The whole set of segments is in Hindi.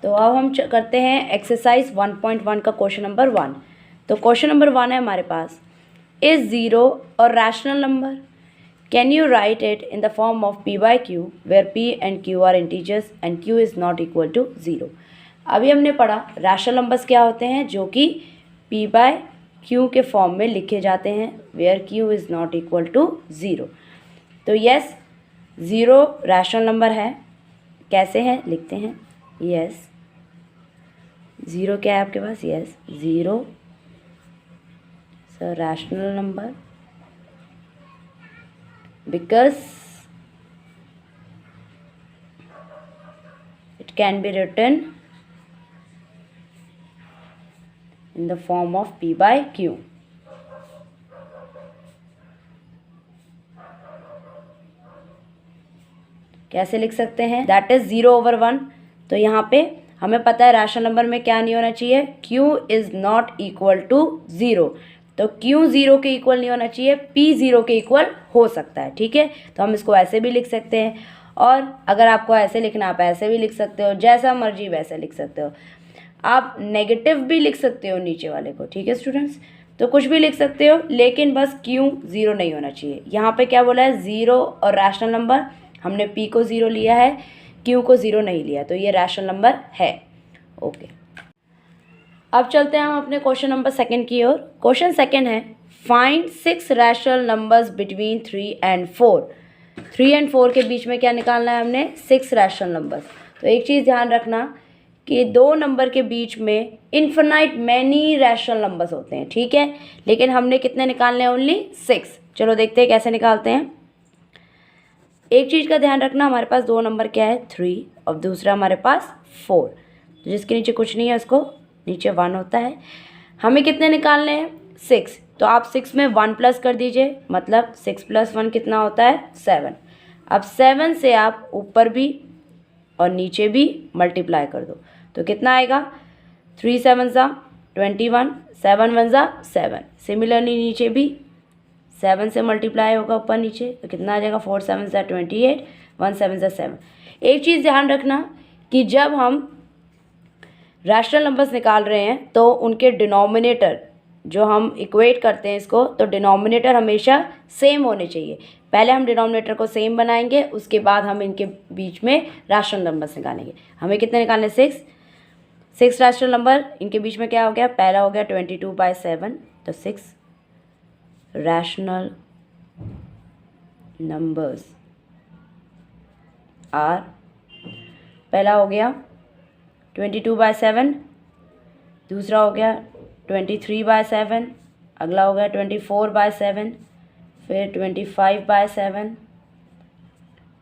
तो अब हम करते हैं एक्सरसाइज 1.1 का क्वेश्चन नंबर 1। तो क्वेश्चन नंबर 1 है हमारे पास, इज ज़ीरो और rational number, can you write it in the form of p by q where p and q are integers and q is not equal to zero. अभी हमने पढ़ा रैशनल नंबर्स क्या होते हैं, जो कि p by q के फॉर्म में लिखे जाते हैं where q is not equal to zero. तो यस, ज़ीरो रैशनल नंबर है। कैसे है लिखते हैं, यस ज़ीरो क्या है आपके पास, yes zero is a rational number because it can be written in the form of p by q। कैसे लिख सकते हैं, दैट इज 0/1। तो यहाँ पे हमें पता है रैशनल नंबर में क्या नहीं होना चाहिए, q is not equal to zero. तो q ज़ीरो के इक्वल नहीं होना चाहिए, p ज़ीरो के इक्वल हो सकता है। ठीक है, तो हम इसको ऐसे भी लिख सकते हैं, और अगर आपको ऐसे लिखना आप ऐसे भी लिख सकते हो, जैसा मर्जी वैसे लिख सकते हो। आप नेगेटिव भी लिख सकते हो नीचे वाले को। ठीक है स्टूडेंट्स, तो कुछ भी लिख सकते हो, लेकिन बस q ज़ीरो नहीं होना चाहिए। यहाँ पे क्या बोला है, ज़ीरो और रैशनल नंबर, हमने p को ज़ीरो लिया है, q को ज़ीरो नहीं लिया, तो ये रैशनल नंबर है। ओके, अब चलते हैं हम अपने क्वेश्चन नंबर 2 की ओर। क्वेश्चन 2 है, find 6 rational numbers between 3 and 4। 3 and 4 के बीच में क्या निकालना है हमने, 6 रैशनल नंबर्स। तो एक चीज़ ध्यान रखना कि दो नंबर के बीच में इन्फिनाइट मैनी रैशनल नंबर्स होते हैं। ठीक है, लेकिन हमने कितने निकालने हैं, ओनली 6। चलो देखते हैं कैसे निकालते हैं। एक चीज़ का ध्यान रखना, हमारे पास दो नंबर क्या है, 3, और दूसरा हमारे पास 4। तो जिसके नीचे कुछ नहीं है उसको नीचे 1 होता है। हमें कितने निकालने हैं, 6। तो आप 6 में 1 प्लस कर दीजिए, मतलब 6 + 1 कितना होता है, 7। अब 7 से आप ऊपर भी और नीचे भी मल्टीप्लाई कर दो, तो कितना आएगा, 3 7 21, 7 1 7। सिमिलरली नीचे भी 7 से मल्टीप्लाई होगा ऊपर नीचे, तो कितना आ जाएगा, 4 7 28, 1 7 7। एक चीज़ ध्यान रखना कि जब हम रैशनल नंबर्स निकाल रहे हैं तो उनके डिनोमिनेटर, जो हम इक्वेट करते हैं इसको, तो डिनोमिनेटर हमेशा सेम होने चाहिए। पहले हम डिनोमिनेटर को सेम बनाएंगे, उसके बाद हम इनके बीच में रैशनल नंबर्स निकालेंगे। हमें कितने निकालने, 6 रैशनल नंबर, इनके बीच में क्या हो गया, पहला हो गया 22/7। तो 6 रैशनल नंबर्स आर, पहला हो गया 22/7, दूसरा हो गया 23/7, अगला हो गया 24/7, फिर 25/7,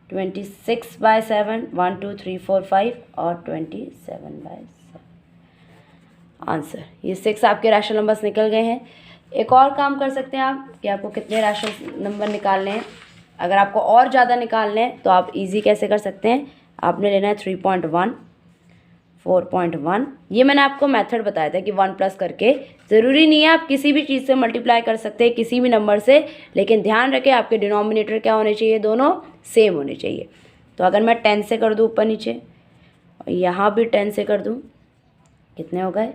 26/7, 1 2 3 4 5 और 27/7। आंसर, ये 6 आपके रैशनल नंबर्स निकल गए हैं। एक और काम कर सकते हैं आप कि आपको कितने रैशनल नंबर निकालने हैं। अगर आपको और ज़्यादा निकालने हैं तो आप इजी कैसे कर सकते हैं, आपने लेना है 3.1, 4.1। ये मैंने आपको मेथड बताया था कि 1 प्लस करके, ज़रूरी नहीं है आप किसी भी चीज़ से मल्टीप्लाई कर सकते हैं, किसी भी नंबर से, लेकिन ध्यान रखें आपके डिनोमिनेटर क्या होने चाहिए, दोनों सेम होने चाहिए। तो अगर मैं 10 से कर दूँ ऊपर नीचे, और यहाँ भी 10 से कर दूँ, कितने हो गए,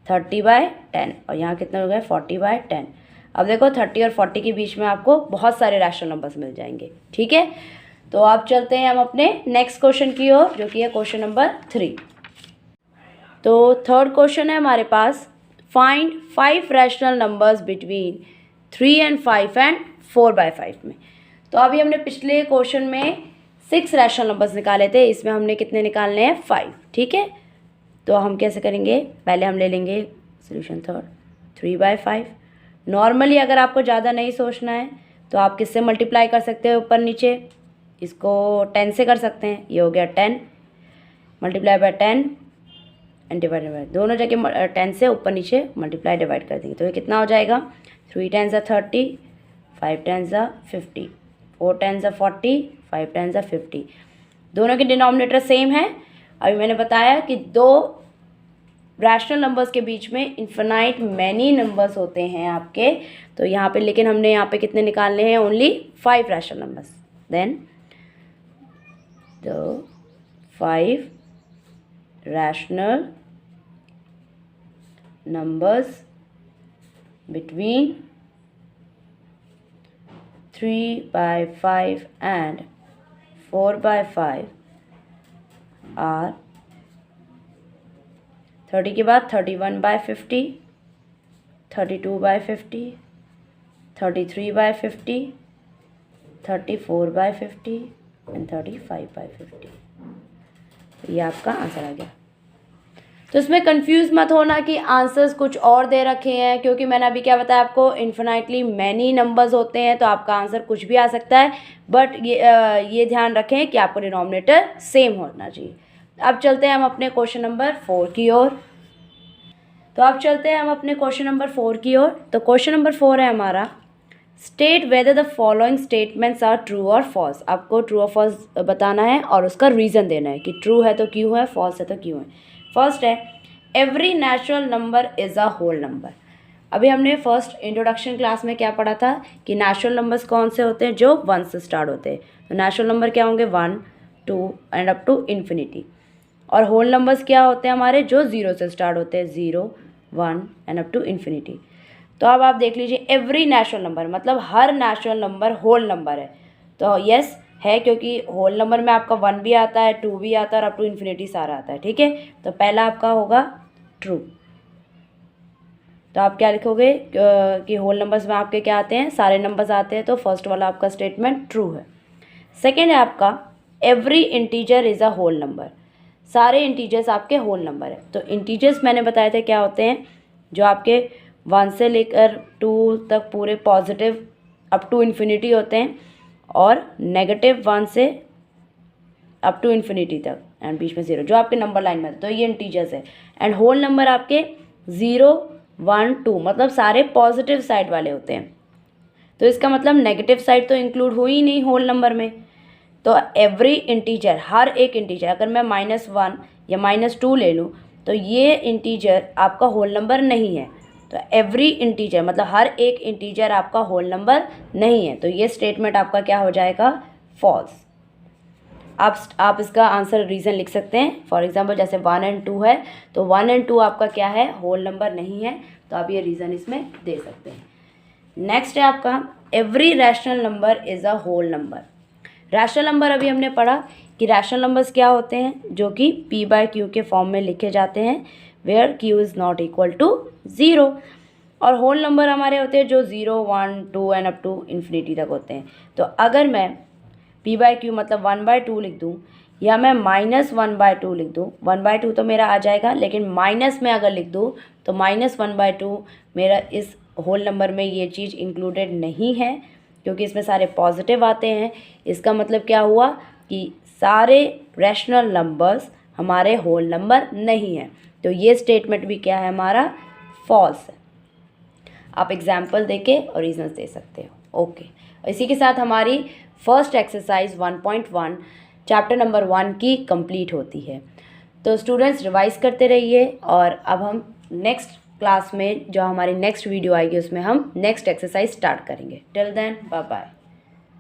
30/10, और यहाँ कितने हो गए, 40/10। अब देखो 30 और 40 के बीच में आपको बहुत सारे रैशनल नंबर्स मिल जाएंगे। ठीक है, तो आप चलते हैं हम अपने नेक्स्ट क्वेश्चन की ओर, जो कि है क्वेश्चन नंबर 3। तो थर्ड क्वेश्चन है हमारे पास, find 5 rational numbers between 3 and 5 and 4/5 में। तो अभी हमने पिछले क्वेश्चन में 6 रैशनल नंबर्स निकाले थे, इसमें हमने कितने निकालने हैं, 5। ठीक है, तो हम कैसे करेंगे, पहले हम ले लेंगे सोल्यूशन थर्ड, 3/5। नॉर्मली अगर आपको ज़्यादा नहीं सोचना है तो आप किससे मल्टीप्लाई कर सकते हो, ऊपर नीचे, इसको 10 से कर सकते हैं। ये हो गया 10 multiply by 10 and divided by, दोनों जगह 10 से ऊपर नीचे मल्टीप्लाई डिवाइड कर देंगे, तो ये कितना हो जाएगा, 3 10 30, 5 10 50, 4 10 40, 5 10 50। दोनों के डिनोमिनेटर सेम है। अभी मैंने बताया कि दो रैशनल नंबर्स के बीच में इन्फिनाइट मैनी नंबर्स होते हैं आपके, तो यहाँ पे, लेकिन हमने यहाँ पे कितने निकालने हैं, only 5 rational numbers. Then the 5 rational numbers between 3/5 and 4/5 are 30 के बाद 31/50, 32/50, 33/50, 34/50 एंड 35/50। ये आपका आंसर आ गया। तो इसमें कंफ्यूज मत होना कि आंसर्स कुछ और दे रखे हैं, क्योंकि मैंने अभी क्या बताया आपको, इन्फिनाइटली मैनी नंबर्स होते हैं तो आपका आंसर कुछ भी आ सकता है, बट ये ध्यान रखें कि आपको डिनोमिनेटर सेम होना चाहिए। अब चलते हैं हम अपने क्वेश्चन नंबर 4 की ओर। तो क्वेश्चन नंबर 4 है हमारा, state whether the following statements are true और फॉल्स। आपको ट्रू और फॉल्स बताना है और उसका रीज़न देना है कि ट्रू है तो क्यों है, फॉल्स है तो क्यों है। फर्स्ट है, every natural number is a whole number. अभी हमने फर्स्ट इंट्रोडक्शन क्लास में क्या पढ़ा था कि नेचुरल नंबर्स कौन से होते हैं, जो 1 से स्टार्ट होते हैं। तो नेचुरल नंबर क्या होंगे, 1, 2 एंड अप टू इन्फिनिटी। और होल नंबर्स क्या होते हैं हमारे, जो 0 से स्टार्ट होते हैं, 0, 1 एंड अप टू इन्फिनिटी। तो अब आप देख लीजिए, एवरी नेचुरल नंबर मतलब हर नेचुरल नंबर होल नंबर है। तो यस है, क्योंकि होल नंबर में आपका 1 भी आता है, 2 भी आता है और अप टू इन्फिनिटी सारा आता है। ठीक है, तो पहला आपका होगा ट्रू। तो आप क्या लिखोगे कि होल नंबर्स में आपके क्या आते हैं, सारे नंबर्स आते हैं, तो फर्स्ट वाला आपका स्टेटमेंट ट्रू है। सेकेंड है आपका, every integer is a whole number. सारे इंटीजर्स आपके होल नंबर है। तो इंटीजर्स मैंने बताए थे क्या होते हैं, जो आपके 1 से लेकर 2 तक पूरे पॉजिटिव अप टू इन्फिनिटी होते हैं, और -1 से अप टू इन्फिनिटी तक एंड बीच में 0, जो आपके नंबर लाइन में, तो ये इंटीजर्स है। एंड होल नंबर आपके 0, 1, 2 मतलब सारे पॉजिटिव साइड वाले होते हैं। तो इसका मतलब नेगेटिव साइड तो इंक्लूड हुई ही नहीं होल नंबर में। तो एवरी इंटीजर, हर एक इंटीजर, अगर मैं -1 या -2 ले लूँ तो ये इंटीजर आपका होल नंबर नहीं है। तो एवरी इंटीजर मतलब हर एक इंटीजर आपका होल नंबर नहीं है। तो ये स्टेटमेंट आपका क्या हो जाएगा, फॉल्स। आप इसका आंसर रीज़न लिख सकते हैं। फॉर एग्जांपल जैसे 1 एंड 2 है, तो 1 एंड 2 आपका क्या है, होल नंबर नहीं है। तो आप ये रीज़न इसमें दे सकते हैं। नेक्स्ट है आपका, every rational number is a whole number. Rational number अभी हमने पढ़ा कि रैशनल नंबर्स क्या होते हैं, जो कि P/Q के फॉर्म में लिखे जाते हैं, where Q is not equal to 0। और होल नंबर हमारे होते हैं जो 0, 1, 2 एंड अप टू इन्फिनिटी तक होते हैं। तो अगर मैं P/Q मतलब 1/2 लिख दूँ, या मैं -1/2 लिख दूँ, 1/2 तो मेरा आ जाएगा, लेकिन माइनस में अगर लिख दूँ तो -1/2 मेरा इस होल नंबर में ये चीज़ इंक्लूडेड नहीं है, क्योंकि इसमें सारे पॉजिटिव आते हैं। इसका मतलब क्या हुआ कि सारे रैशनल नंबर्स हमारे होल नंबर नहीं हैं। तो ये स्टेटमेंट भी क्या है हमारा, फॉल्स है। आप एग्जाम्पल देके और रीजंस दे सकते हो। ओके, इसी के साथ हमारी फर्स्ट एक्सरसाइज 1.1 चैप्टर नंबर 1 की कंप्लीट होती है। तो स्टूडेंट्स रिवाइज करते रहिए, और अब हम नेक्स्ट क्लास में जो हमारी नेक्स्ट वीडियो आएगी उसमें हम नेक्स्ट एक्सरसाइज स्टार्ट करेंगे। Till then bye bye.